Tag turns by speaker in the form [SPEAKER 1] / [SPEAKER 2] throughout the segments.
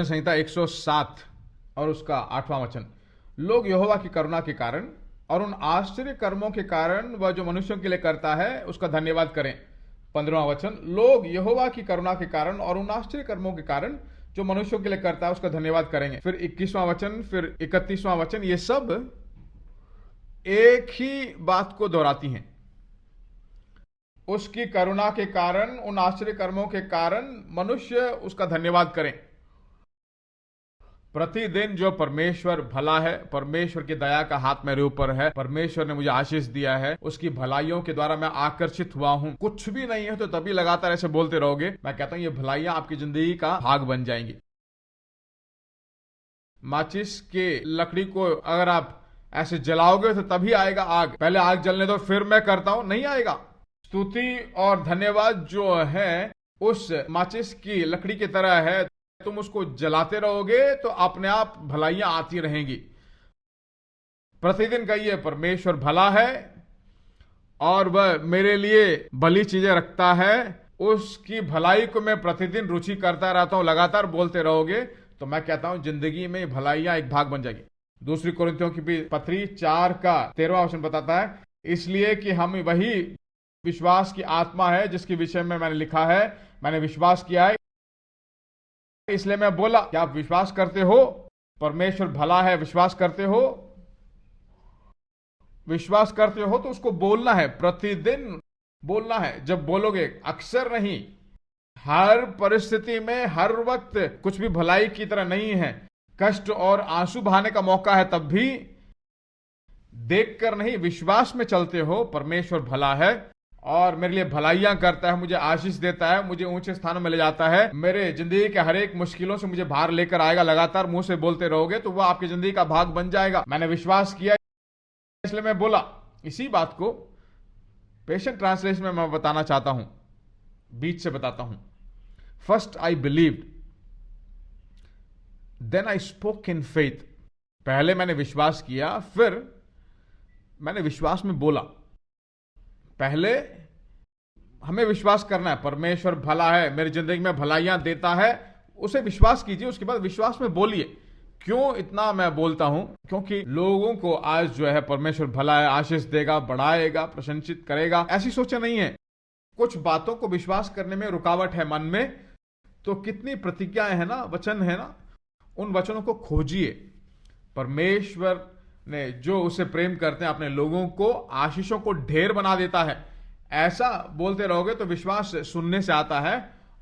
[SPEAKER 1] संहिता 107 और उसका 8वां वचन। लोग यहोवा की करुणा के कारण और उन आश्चर्य कर्मों के कारण वह जो मनुष्यों के लिए करता है उसका धन्यवाद करें। 15वां वचन। लोग यहोवा की करुणा के कारण और उन आश्चर्य कर्मों के कारण जो मनुष्यों के लिए करता है उसका धन्यवाद करेंगे। फिर 21वां वचन, फिर 31वां वचन। ये सब एक ही बात को दोहराती हैं। उसकी करुणा के कारण, उन आश्चर्य कर्मों के कारण मनुष्य उसका धन्यवाद करें। प्रतिदिन जो परमेश्वर भला है, परमेश्वर की दया का हाथ मेरे ऊपर है, परमेश्वर ने मुझे आशीष दिया है, उसकी भलाइयों के द्वारा मैं आकर्षित हुआ हूं। कुछ भी नहीं है तो तभी लगातार ऐसे बोलते रहोगे। मैं कहता हूं ये भलाइयां आपकी जिंदगी का भाग बन जाएंगी। माचिस के लकड़ी को अगर आप ऐसे जलाओगे तो तभी आएगा आग। पहले आग जलने दो फिर मैं करता हूं, नहीं आएगा। स्तुति और धन्यवाद जो है उस माचिस की लकड़ी की तरह है। तुम उसको जलाते रहोगे तो अपने आप भलाइयां आती रहेंगी। प्रतिदिन कहिए परमेश्वर भला है और वह मेरे लिए भली चीजें रखता है। उसकी भलाई को मैं प्रतिदिन रुचि करता रहता हूं। लगातार बोलते रहोगे तो मैं कहता हूं जिंदगी में भलाइयां एक भाग बन जाएगी। दूसरी कोरिन्थियों की पत्री 4 का 13वां वचन बताता है, इसलिए कि हम वही विश्वास की आत्मा है जिसके विषय में मैंने लिखा है, मैंने विश्वास किया है इसलिए मैं बोला। क्या आप विश्वास करते हो परमेश्वर भला है? विश्वास करते हो? विश्वास करते हो तो उसको बोलना है, प्रतिदिन बोलना है। जब बोलोगे, अक्सर नहीं, हर परिस्थिति में, हर वक्त कुछ भी भलाई की तरह नहीं है। कष्ट और आंसू बहाने का मौका है तब भी देखकर नहीं, विश्वास में चलते हो परमेश्वर भला है और मेरे लिए भलाइयां करता है, मुझे आशीष देता है, मुझे ऊंचे स्थानों में ले जाता है, मेरे जिंदगी के हर एक मुश्किलों से मुझे बाहर लेकर आएगा। लगातार मुंह से बोलते रहोगे तो वह आपकी जिंदगी का भाग बन जाएगा। मैंने विश्वास किया इसलिए मैं बोला। इसी बात को पेशेंट ट्रांसलेशन में मैं बताना चाहता हूं, बीच से बताता हूं। First I believed, then I spoke in faith. पहले मैंने विश्वास किया, फिर मैंने विश्वास में बोला। पहले हमें विश्वास करना है परमेश्वर भला है, मेरी जिंदगी में भलाइयां देता है, उसे विश्वास कीजिए। उसके बाद विश्वास में बोलिए। क्यों इतना मैं बोलता हूं? क्योंकि लोगों को आज जो है परमेश्वर भला है, आशीष देगा, बढ़ाएगा, प्रशंसित करेगा, ऐसी सोचे नहीं है। कुछ बातों को विश्वास करने में रुकावट है मन में, तो कितनी प्रतिज्ञाएं है ना, वचन है ना, उन वचनों को खोजिए। परमेश्वर ने जो उसे प्रेम करते हैं अपने लोगों को आशीषों को ढेर बना देता है। ऐसा बोलते रहोगे तो विश्वास सुनने से आता है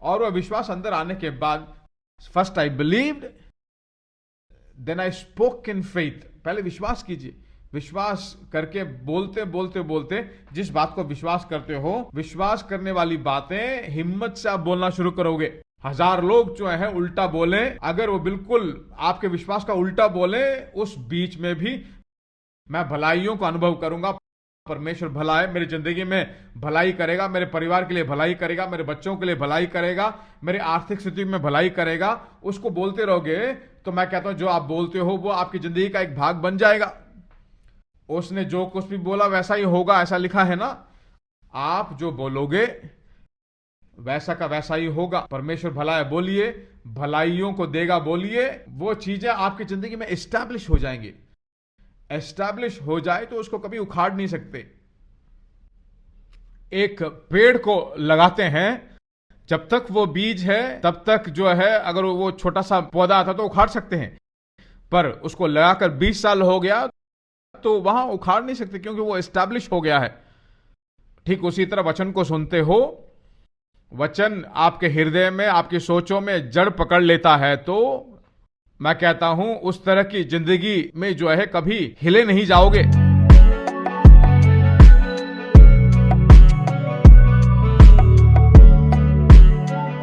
[SPEAKER 1] और वह विश्वास अंदर आने के बाद, first I believed then I spoke in faith. पहले विश्वास कीजिए। विश्वास करके बोलते बोलते बोलते जिस बात को विश्वास करते हो, विश्वास करने वाली बातें हिम्मत से आप बोलना शुरू करोगे। 1000 लोग जो है उल्टा बोले, अगर वो बिल्कुल आपके विश्वास का उल्टा बोले, उस बीच में भी मैं भलाइयों को अनुभव करूंगा। परमेश्वर भला है, मेरी जिंदगी में भलाई करेगा, मेरे परिवार के लिए भलाई करेगा, मेरे बच्चों के लिए भलाई करेगा, मेरी आर्थिक स्थिति में भलाई करेगा। उसको बोलते रहोगे तो मैं कहता हूं जो आप बोलते हो वो आपकी जिंदगी का एक भाग बन जाएगा। उसने जो कुछ भी बोला वैसा ही होगा, ऐसा लिखा है ना। आप जो बोलोगे वैसा का वैसा ही होगा। परमेश्वर भला है बोलिए, भलाइयों को देगा बोलिए, वो चीजें आपकी जिंदगी में एस्टैब्लिश हो जाएंगी। एस्टैब्लिश हो जाए तो उसको कभी उखाड़ नहीं सकते। एक पेड़ को लगाते हैं, जब तक वो बीज है तब तक जो है, अगर वो छोटा सा पौधा आता तो उखाड़ सकते हैं, पर उसको लगाकर 20 साल हो गया तो वहां उखाड़ नहीं सकते क्योंकि वो एस्टैब्लिश हो गया है। ठीक उसी तरह वचन को सुनते हो, वचन आपके हृदय में, आपकी सोचों में जड़ पकड़ लेता है तो मैं कहता हूं उस तरह की जिंदगी में जो है कभी हिले नहीं जाओगे।